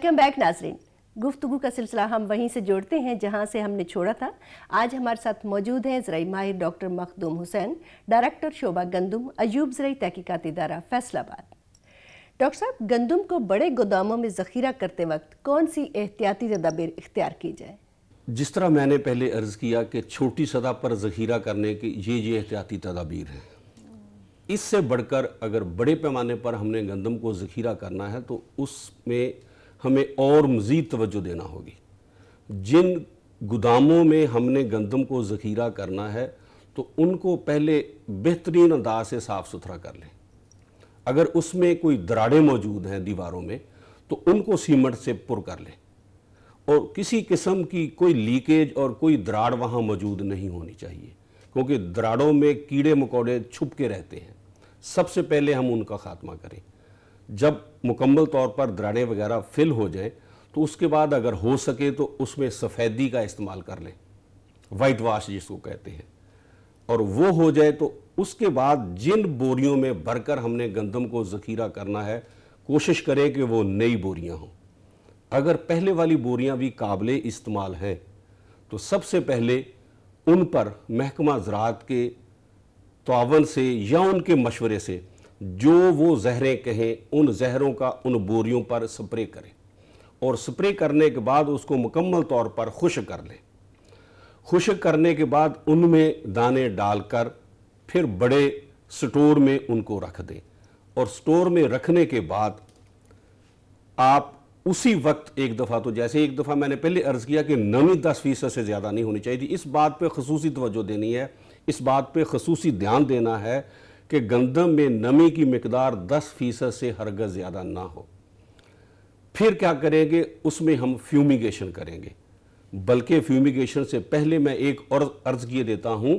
Welcome back नाजरीन। गुफ्तगू का सिलसिला हम वहीं से जोड़ते हैं जहां से हमने छोड़ा था। आज हमारे साथ मौजूद हैं ज़राई माहिर डॉक्टर मखदूम हुसैन, डायरेक्टर शोबा गंदम, अयूब ज़राई तहकीकाती इदारा फैसलाबाद। डॉक्टर साहब, गंदम को बड़े गोदामों में ज़ख़ीरा करते वक्त कौन सी एहतियाती तदाबीर इख्तियार की जाए? जिस तरह मैंने पहले अर्ज़ किया कि छोटी सतह पर ज़ख़ीरा करने की ये एहतियाती तदाबीर हैं। इससे बढ़कर अगर बड़े पैमाने पर हमने गंदम को ज़ख़ीरा करना है तो उसमें हमें और मज़ीद तवज्जो देना होगी। जिन गोदामों में हमने गंदम को ज़ख़ीरा करना है तो उनको पहले बेहतरीन अंदाज से साफ़ सुथरा कर लें। अगर उसमें कोई दरारें मौजूद हैं दीवारों में तो उनको सीमेंट से पुर कर लें और किसी किस्म की कोई लीकेज और कोई दरार वहाँ मौजूद नहीं होनी चाहिए, क्योंकि दरारों में कीड़े मकोड़े छुप के रहते हैं। सबसे पहले हम उनका ख़ात्मा करें। जब मुकम्मल तौर पर दरारें वगैरह फिल हो जाए तो उसके बाद अगर हो सके तो उसमें सफ़ेदी का इस्तेमाल कर लें, वाइट वाश जिसको कहते हैं, और वो हो जाए तो उसके बाद जिन बोरियों में भरकर हमने गंदम को ज़ख़ीरा करना है कोशिश करें कि वो नई बोरियां हों। अगर पहले वाली बोरियां भी काबिले इस्तेमाल हैं तो सबसे पहले उन पर महकमा ज़राअत के तावन से या उनके मशवरे से जो वो जहरें कहें उन जहरों का उन बोरियों पर स्प्रे करें और स्प्रे करने के बाद उसको मुकम्मल तौर पर खुश्क कर लें। खुश्क करने के बाद उनमें दाने डालकर फिर बड़े स्टोर में उनको रख दें और स्टोर में रखने के बाद आप उसी वक्त एक दफ़ा, तो जैसे एक दफ़ा मैंने पहले अर्ज़ किया कि नमी 10% से ज़्यादा नहीं होनी चाहिए थी, इस बात पे ख़ुसूसी तवज्जो देनी है, इस बात पे ख़ुसूसी ध्यान देना है कि गंदम में नमी की मिकदार 10% से हरगज़ ज़्यादा ना हो। फिर क्या करेंगे, उसमें हम फ्यूमिगेशन करेंगे। बल्कि फ्यूमिगेशन से पहले मैं एक और अर्ज़ किए देता हूँ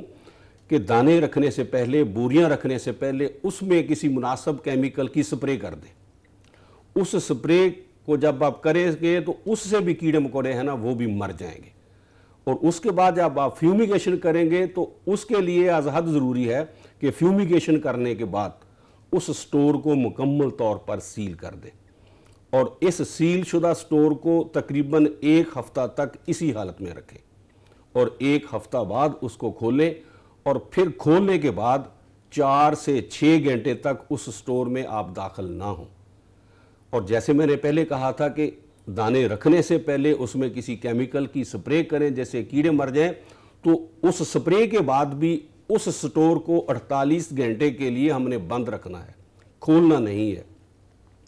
कि दाने रखने से पहले, बोरियाँ रखने से पहले उसमें किसी मुनासिब केमिकल की स्प्रे कर दें। उस स्प्रे को जब आप करेंगे तो उससे भी कीड़े मकोड़े हैं ना वो भी मर जाएंगे। और उसके बाद जब आप फ्यूमिगेशन करेंगे तो उसके लिए अज़हद ज़रूरी है कि फ्यूमिगेशन करने के बाद उस स्टोर को मुकम्मल तौर पर सील कर दें और इस सील शुदा स्टोर को तकरीबन 1 हफ़्ता तक इसी हालत में रखें और 1 हफ़्ता बाद उसको खोलें और फिर खोलने के बाद 4 से 6 घंटे तक उस स्टोर में आप दाखिल ना हों। और जैसे मैंने पहले कहा था कि दाने रखने से पहले उसमें किसी केमिकल की स्प्रे करें जैसे कीड़े मर जाएं, तो उस स्प्रे के बाद भी उस स्टोर को 48 घंटे के लिए हमने बंद रखना है, खोलना नहीं है।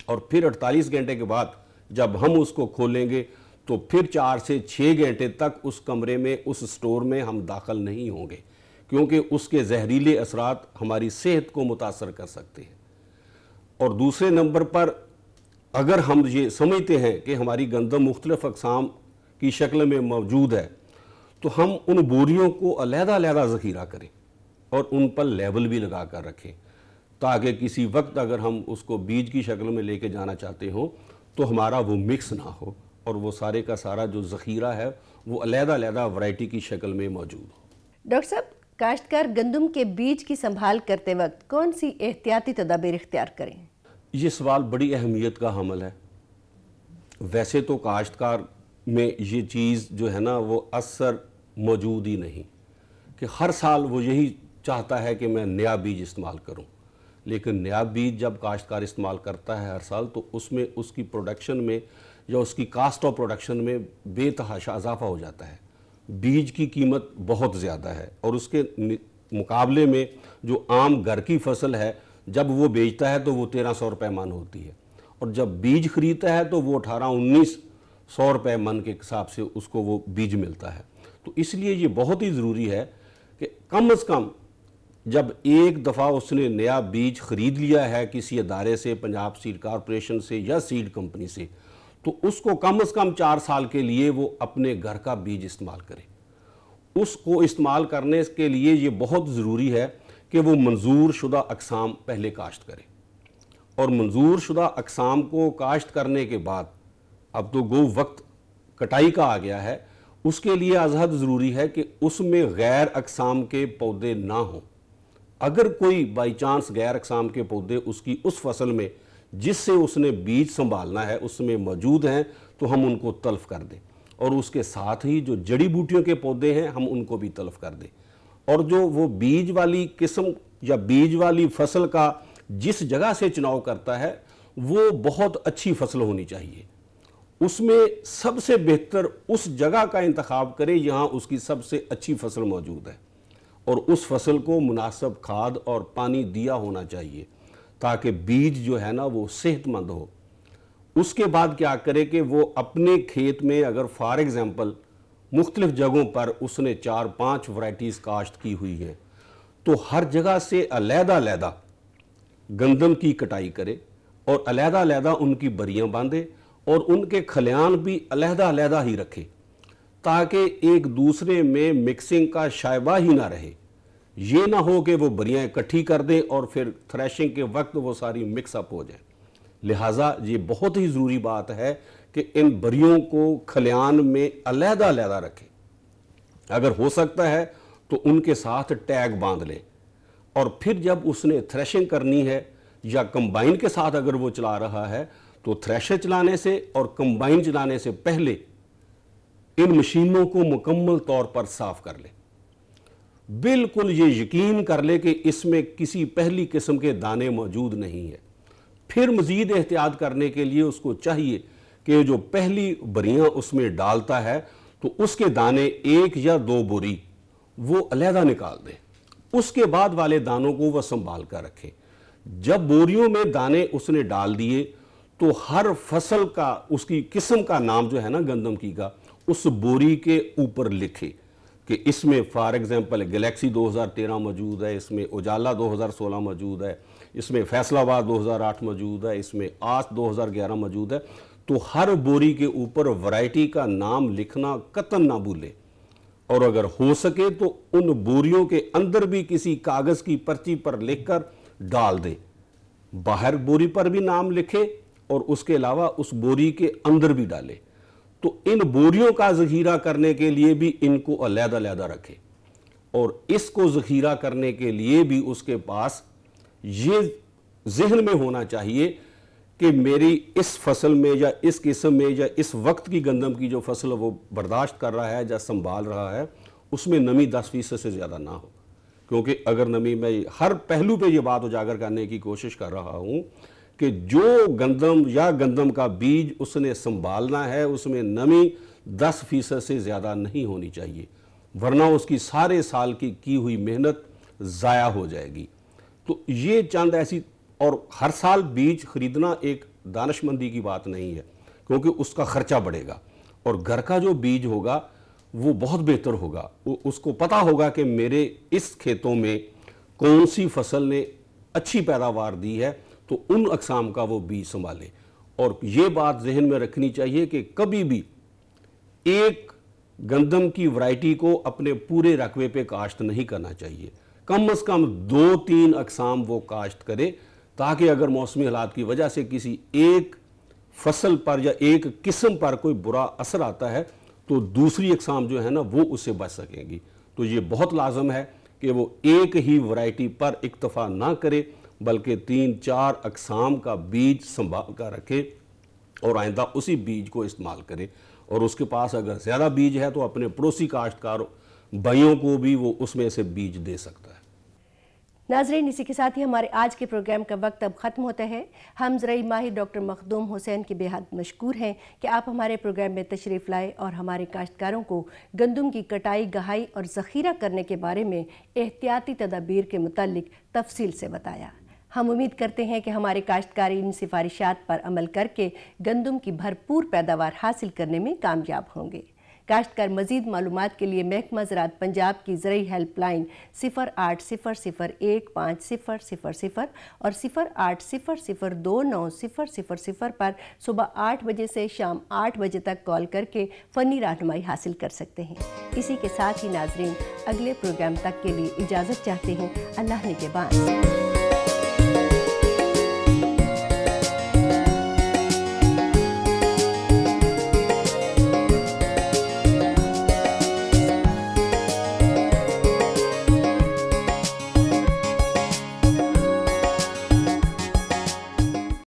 और फिर 48 घंटे के बाद जब हम उसको खोलेंगे तो फिर 4 से 6 घंटे तक उस कमरे में, उस स्टोर में हम दाखिल नहीं होंगे, क्योंकि उसके जहरीले असरात हमारी सेहत को मुतासर कर सकते हैं। और दूसरे नंबर पर अगर हम ये समझते हैं कि हमारी गंदम मुख्तलिफ अक़साम की शक्ल में मौजूद है तो हम उन बोरियों को अलहदा ज़ख़ीरा करें और उन पर लेबल भी लगा कर रखें, ताकि किसी वक्त अगर हम उसको बीज की शक्ल में लेके जाना चाहते हो तो हमारा वो मिक्स ना हो और वो सारे का सारा जो ज़ख़ीरा है वो अलहदा वैरायटी की शक्ल में मौजूद हो। डॉक्टर साहब, काश्तकार गंदम के बीज की संभाल करते वक्त कौन सी एहतियाती तदाबीर इख्तियार करें? ये सवाल बड़ी अहमियत का हमल है। वैसे तो काश्तकार में ये चीज़ जो है ना वो असर मौजूद ही नहीं कि हर साल वो यही चाहता है कि मैं नया बीज इस्तेमाल करूं, लेकिन नया बीज जब काश्तकार इस्तेमाल करता है हर साल तो उसमें उसकी प्रोडक्शन में या उसकी कास्ट ऑफ प्रोडक्शन में बेतहाशा इजाफा हो जाता है। बीज की कीमत बहुत ज़्यादा है और उसके मुकाबले में जो आम घर की फसल है जब वो बेचता है तो वो 1300 रुपये मन होती है और जब बीज खरीदता है तो वो 1800-1900 रुपये मन के हिसाब से उसको वो बीज मिलता है। तो इसलिए ये बहुत ही ज़रूरी है कि कम से कम जब एक दफ़ा उसने नया बीज ख़रीद लिया है किसी अदारे से, पंजाब सीड कॉरपोरेशन से या सीड कंपनी से, तो उसको कम से कम 4 साल के लिए वो अपने घर का बीज इस्तेमाल करे। उसको इस्तेमाल करने के लिए ये बहुत ज़रूरी है कि वो मंजूर शुदा अक़साम पहले काश्त करे और मंजूर शुदा अक़साम को काश्त करने के बाद अब तो गो वक्त कटाई का आ गया है, उसके लिए अज़हद ज़रूरी है कि उसमें गैर अक़साम के पौधे ना हों। अगर कोई बाई चांस गैर अक़साम के पौधे उसकी उस फसल में जिससे उसने बीज संभालना है उसमें मौजूद हैं تو ہم ان کو تلف کر دیں، اور اس کے ساتھ ہی جو جڑی بوٹیوں کے پودے ہیں ہم ان کو بھی تلف کر دیں، اور جو وہ بیج والی قسم یا بیج والی فصل کا جس جگہ سے چناؤ کرتا ہے وہ بہت اچھی فصل ہونی چاہیے، اس میں سب سے بہتر اس جگہ کا انتخاب کرے جہاں اس کی سب سے اچھی فصل موجود ہے، اور اس فصل کو مناسب کھاد اور پانی دیا ہونا چاہیے تاکہ بیج جو ہے نا وہ صحت مند ہو۔ اس کے بعد کیا کرے کہ وہ اپنے کھیت میں اگر فار ایگزامپل مختلف جگہوں پر اس نے 4-5 ورائٹیز کاشت کی ہوئی ہیں تو ہر جگہ سے علیحدہ علیحدہ گندم کی کٹائی کرے اور علیحدہ علیحدہ ان کی بریاں باندھے اور ان کے کھلیان بھی علیحدہ علیحدہ ہی رکھے تاکہ ایک دوسرے میں مکسنگ کا شائبہ ہی نہ رہے۔ یہ نہ ہو کہ وہ بریاں اکٹھی کر دیں اور پھر تھریشنگ کے وقت وہ ساری مکس اپ ہو جائیں۔ لہٰذا یہ بہت ہی ضروری بات ہے کہ ان بریوں کو کھلیان میں علیحدہ علیحدہ رکھیں، اگر ہو سکتا ہے تو ان کے ساتھ ٹیگ باندھ لیں، اور پھر جب اس نے تھریشنگ کرنی ہے یا کمبائن کے ساتھ اگر وہ چلا رہا ہے تو تھریشر چلانے سے اور کمبائن چلانے سے پہلے ان مشینوں کو مکمل طور پر صاف کر لے، بالکل یہ یقین کر لے کہ اس میں کسی پہلی قسم کے دانے موجود نہیں ہے۔ پھر مزید احتیاط کرنے کے لیے اس کو چاہیے کہ جو پہلی بریاں اس میں ڈالتا ہے تو اس کے دانے 1 یا 2 بوری وہ علیحدہ نکال دے، اس کے بعد والے دانوں کو وہ سنبھال کر رکھے۔ جب بوریوں میں دانے اس نے ڈال دیے تو ہر فصل کا اس کی قسم کا نام جو ہے نا گندم کی کا اس بوری کے اوپر لکھے کہ اس میں فار ایگزامپل گلیکسی 2013 موجود ہے، اس میں اجالا 2016 موجود ہے، اس میں فیصل آباد 2008 موجود ہے، اس میں آس 2011 موجود ہے، تو ہر بوری کے اوپر ورائٹی کا نام لکھنا قطعاً نہ بھولے، اور اگر ہو سکے تو ان بوریوں کے اندر بھی کسی کاغذ کی پرچی پر لکھ کر ڈال دے، باہر بوری پر بھی نام لکھے اور اس کے علاوہ اس بوری کے اندر بھی ڈالے، تو ان بوریوں کا ذخیرہ کرنے کے لیے بھی ان کو علیحدہ علیحدہ رکھے، اور اس کو ذخیرہ کرنے کے لیے بھی اس کے پاس یہ ذہن میں ہونا چاہیے کہ میری اس فصل میں یا اس قسم میں یا اس وقت کی گندم کی جو فصل وہ برداشت کر رہا ہے یا سنبھال رہا ہے اس میں نمی 10% سے زیادہ نہ ہو، کیونکہ اگر نمی، میں ہر پہلو پہ یہ بات اجاگر کرنے کی کوشش کر رہا ہوں کہ جو گندم یا گندم کا بیج اس نے سنبھالنا ہے اس میں نمی 10% سے زیادہ نہیں ہونی چاہیے، ورنہ اس کی سارے سال کی ہوئی محنت ضائع ہو جائے گی۔ تو یہ چند ایسی، اور ہر سال بیج خریدنا ایک دانش مندی کی بات نہیں ہے کیونکہ اس کا خرچہ بڑھے گا، اور گھر کا جو بیج ہوگا وہ بہت بہتر ہوگا، اس کو پتہ ہوگا کہ میرے اس کھیتوں میں کون سی فصل نے اچھی پیداوار دی ہے، تو ان اقسام کا وہ بیج سنبھالے۔ اور یہ بات ذہن میں رکھنی چاہیے کہ کبھی بھی ایک گندم کی ورائٹی کو اپنے پورے رقبے پہ کاشت نہیں کرنا چاہیے، کم از کم 2-3 اقسام وہ کاشت کرے تاکہ اگر موسمی حالات کی وجہ سے کسی ایک فصل پر یا ایک قسم پر کوئی برا اثر آتا ہے تو دوسری اقسام جو ہے نا وہ اس سے بچ سکیں گی۔ تو یہ بہت لازم ہے کہ وہ ایک ہی ورائٹی پر اکتفا نہ کرے بلکہ 3-4 اقسام کا بیج سنبھال کر رکھے اور آئندہ اسی بیج کو استعمال کرے، اور اس کے پاس اگر زیادہ بیج ہے تو اپنے پڑوسی کاشتکار بھائیوں کو بھی وہ اس میں سے بیج دے سکتا ہے۔ ناظرین، اسی کے ساتھ ہی ہمارے آج کے پروگرام کا وقت اب ختم ہوتا ہے۔ ہم زرعی ماہر ڈاکٹر مخدوم حسین کے بے حد مشکور ہیں کہ آپ ہمارے پروگرام میں تشریف لائے اور ہمارے کاشتکاروں کو گندم کی کٹائی، گہائی اور ذخیرہ کرنے کے بارے میں احتیاطی تدابیر کے متعلق تفصیل سے بتایا۔ ہم امید کرتے ہیں کہ ہمارے کاشتکار ان سفارشات پر عمل کر کے گندم کی بھرپور پیداوار حاصل کرنے میں کامیاب ہوں گے۔ کاشتکار مزید معلومات کے لیے محکمہ زراعت پنجاب کی زرعی ہیلپ لائن 08001500 اور 0800290000 پر صبح 8 بجے سے شام 8 بجے تک کال کر کے فنی رہنمائی حاصل کر سکتے ہیں۔ اسی کے ساتھ ہی ناظرین، اگلے پروگرام تک کے لیے اجازت چاہتے ہیں۔ اللہ نگہبان۔